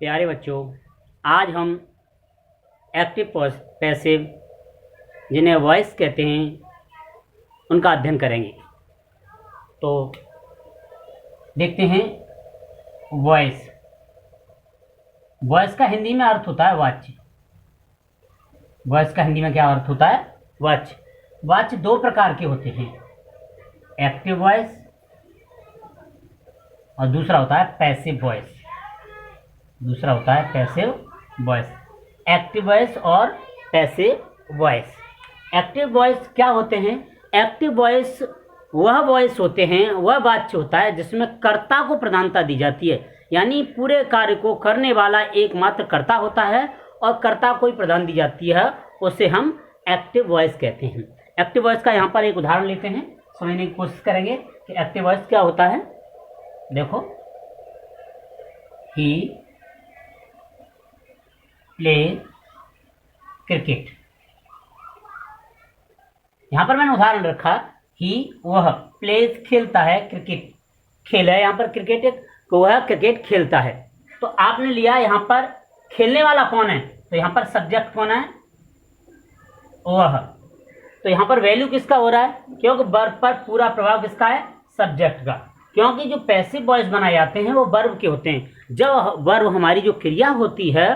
प्यारे बच्चों, आज हम एक्टिव पैसिव जिन्हें वॉइस कहते हैं उनका अध्ययन करेंगे। तो देखते हैं वॉइस। वॉइस का हिंदी में अर्थ होता है वाच्य। वॉइस का हिंदी में क्या अर्थ होता है? वाच्य। वाच्य दो प्रकार के होते हैं, एक्टिव वॉइस और दूसरा होता है पैसिव वॉइस। दूसरा होता है पैसिव वॉइस। एक्टिव वॉइस और पैसिव वॉइस। एक्टिव वॉइस क्या होते हैं? एक्टिव वॉइस वह वॉइस होते हैं, वह वाच्य होता है जिसमें कर्ता को प्रधानता दी जाती है, यानी पूरे कार्य को करने वाला एकमात्र कर्ता होता है और कर्ता को ही प्रधान दी जाती है, उसे हम एक्टिव वॉइस कहते हैं। एक्टिव वॉइस का यहाँ पर एक उदाहरण लेते हैं, समझने की कोशिश करेंगे कि एक्टिव वॉइस क्या होता है। देखो, ही प्ले क्रिकेट। यहां पर मैंने उदाहरण रखा, ही वह, प्लेज खेलता है, क्रिकेट खेल है, यहां पर क्रिकेट वह क्रिकेट खेलता है। तो आपने लिया यहां पर खेलने वाला कौन है, तो यहां पर सब्जेक्ट कौन है? वह। तो यहां पर वैल्यू किसका हो रहा है? क्योंकि वर्ब पर पूरा प्रभाव किसका है? सब्जेक्ट का। क्योंकि जो पैसिव वॉइस बनाए जाते हैं वो वर्ब के होते हैं। जब वर्ब हमारी जो क्रिया होती है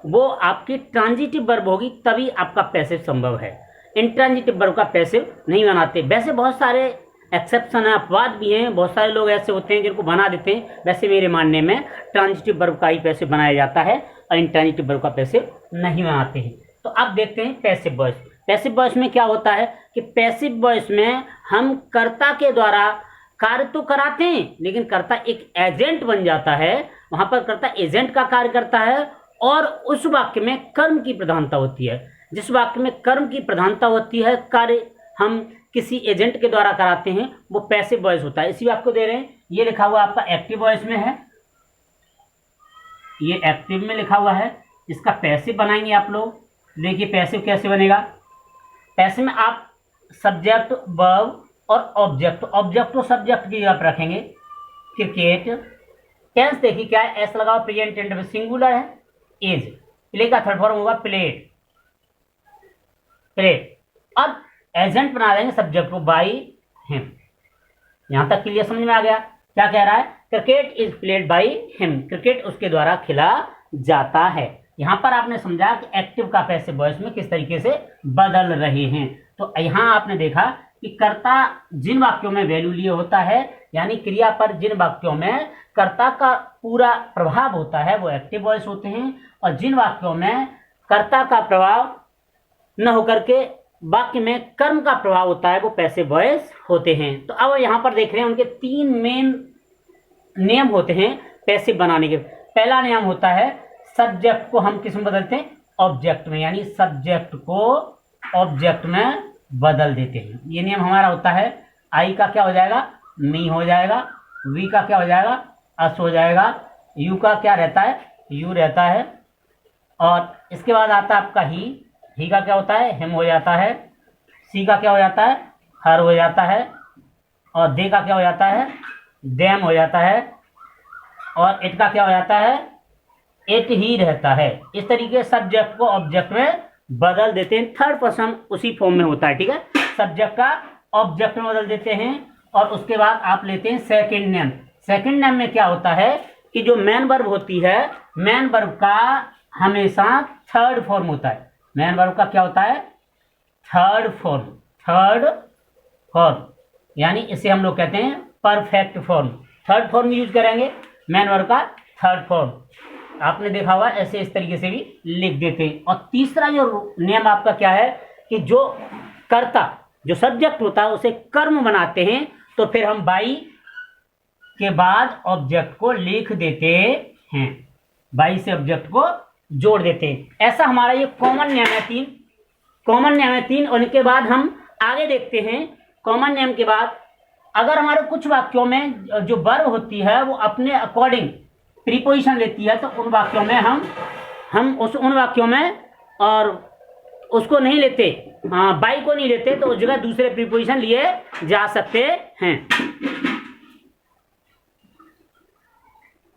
वो आपकी ट्रांजिटिव वर्ब होगी, तभी आपका पैसिव संभव है। इंट्रांजिटिव वर्ब का पैसिव नहीं बनाते। वैसे बहुत सारे एक्सेप्शन है, अपवाद भी हैं, बहुत सारे लोग ऐसे होते हैं जिनको बना देते हैं। वैसे मेरे मानने में ट्रांजिटिव वर्ब का ही पैसिव बनाया जाता है और इंट्रांजिटिव वर्ब का पैसिव नहीं बनाते हैं। तो अब देखते हैं पैसिव वॉइस। पैसिव वॉइस में क्या होता है कि पैसिव वॉइस में हम कर्ता के द्वारा कार्य तो कराते हैं, लेकिन कर्ता एक एजेंट बन जाता है। वहां पर कर्ता एजेंट का कार्य करता है और उस वाक्य में कर्म की प्रधानता होती है। जिस वाक्य में कर्म की प्रधानता होती है, कार्य हम किसी एजेंट के द्वारा कराते हैं, वो पैसिव वॉइस होता है। इसी आपको दे रहे हैं, ये लिखा हुआ आपका एक्टिव वॉइस में है, ये एक्टिव में लिखा हुआ है। इसका पैसिव बनाएंगे आप लोग। देखिए पैसिव कैसे बनेगा। पैसिव में आप सब्जेक्ट, वर्ब और ऑब्जेक्ट, ऑब्जेक्ट और सब्जेक्ट की जगह पर रखेंगे। क्रिकेट। टेंस देखिए क्या है, एस लगाओ, प्रेजेंट टेंस में सिंगुलर है, इज। प्ले का थर्ड फॉर्म होगा प्लेड, प्लेड। अब एजेंट बना देंगे सब्जेक्ट को, बाई हिम। यहां तक क्लियर समझ में आ गया? क्या कह रहा है? Cricket is played by him, cricket उसके द्वारा खेला जाता है। यहां पर आपने समझा कि एक्टिव का पैसिव वॉइस में किस तरीके से बदल रहे हैं। तो यहां आपने देखा कि कर्ता जिन वाक्यों में वैल्यू लिए होता है, यानी क्रिया पर जिन वाक्यों में कर्ता का पूरा प्रभाव होता है वो एक्टिव वॉइस होते हैं, और जिन वाक्यों में कर्ता का प्रभाव न होकर के वाक्य में कर्म का प्रभाव होता है वो पैसिव वॉइस होते हैं। तो अब यहाँ पर देख रहे हैं उनके तीन मेन नियम होते हैं पैसिव बनाने के। पहला नियम होता है सब्जेक्ट को हम किस में बदलते हैं? ऑब्जेक्ट में, यानी सब्जेक्ट को ऑब्जेक्ट में बदल देते हैं। ये नियम हमारा होता है। आई का क्या हो जाएगा? मी हो जाएगा। वी का क्या हो जाएगा? अस हो जाएगा। यू का क्या रहता है? यू रहता है। और इसके बाद आता है आपका ही का क्या होता है? हिम हो जाता है। सी का क्या हो जाता है? हर हो जाता है। और दे का क्या हो जाता है? देम हो जाता है। और इट का क्या हो जाता है? इट ही रहता है। इस तरीके सब्जेक्ट को ऑब्जेक्ट में बदल देते हैं। थर्ड पर्सन उसी फॉर्म में होता है, ठीक है। सब्जेक्ट का ऑब्जेक्ट में बदल देते हैं। और उसके बाद आप लेते हैं सेकंड नेम। सेकंड नेम में क्या होता है कि जो मेन वर्ब होती है, मेन वर्ब का हमेशा थर्ड फॉर्म होता है। मेन वर्ब का क्या होता है? Third form. थर्ड फॉर्म यानी इसे हम लोग कहते हैं perfect form. Third form use करेंगे मेन वर्ब का थर्ड फॉर्म। आपने देखा हुआ ऐसे इस तरीके से भी लिख देते हैं। और तीसरा जो नियम आपका क्या है कि जो कर्ता, जो सब्जेक्ट होता है उसे कर्म बनाते हैं, तो फिर हम बाई के बाद ऑब्जेक्ट को लिख देते हैं, बाई से ऑब्जेक्ट को जोड़ देते हैं। ऐसा हमारा ये कॉमन नियम है। तीन कॉमन नियम है, तीन। और इनके बाद हम आगे देखते हैं। कॉमन नियम के बाद अगर हमारे कुछ वाक्यों में जो वर्ब होती है वो अपने अकॉर्डिंग प्रीपोजिशन लेती है, तो उन वाक्यों में हम उन वाक्यों में और उसको नहीं लेते, बाई को नहीं लेते, तो उस जगह दूसरे प्रीपोजिशन लिए जा सकते हैं।